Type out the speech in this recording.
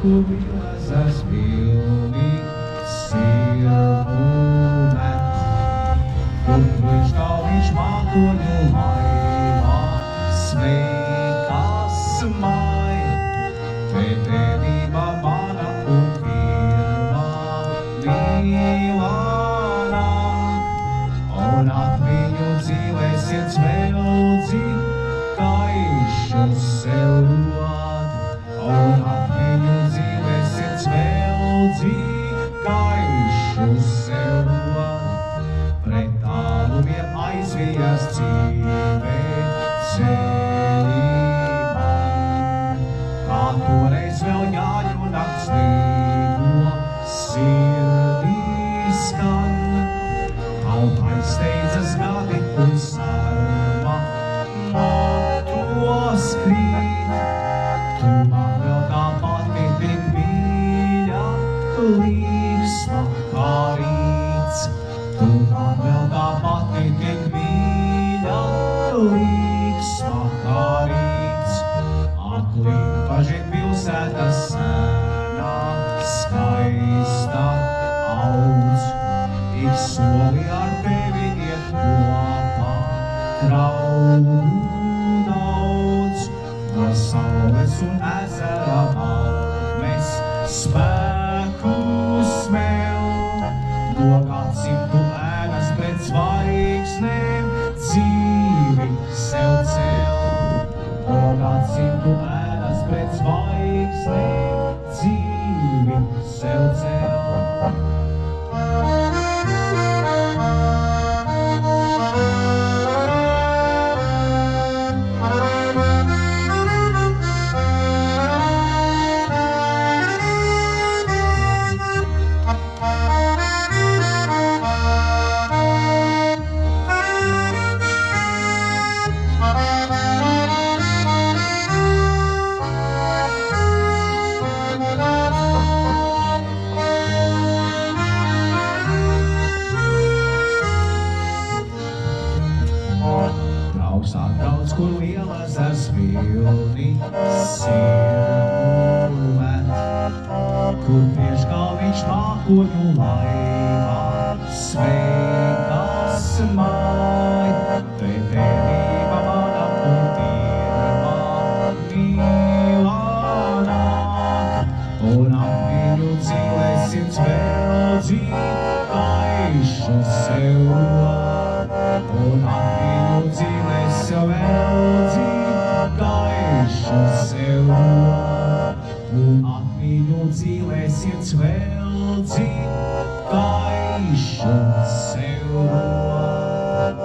kur biezas pilnīgs sirmu met, kur priekšgalviņš mākoņu laivā sveikas maija, te devība mana un pirmā mīlana, un atmiņu dzīvēsiet svēldzi, kaišu sev rod, un atmiņu dzīvēsiet svēldzi, kaišu sev rod, pret tālumiem aizvijas dzīvē cerībā, kā toreiz vēl jāņu nakts līgo sirdī skan, kaut aizsteidzas gadi un sarma motos krīt, tu man vēl tā pati tik mīļa, līksma kā rīts, tu man vēl tā pati tik mīļa, līksma kā rīts, aklīm pažīt pilsēta sēnā, skaista audz, ik soli ar tevi iet kopā, draugu daudz, no saules un ezera valmes spēku smel, no gadsimtu ēnas pret zvaigznēm dzīvi sev cel, no gadsimtu ēnas pret zvaigznēm dzīvi sev cel. Atbrauc, kur lielas ar svilni sirmu met, kur priekšgalviņš mākoņu laivā sveikas maija, te devība mana un pirmā mīlana, un atmiņu dzīvēsim svēldzi, kaišu sev rod, un atmiņu dzīvēsim svēldzi, kaišu sev rod, un atmiņu dzīvēsiet svēldzi, kaišu sev rod.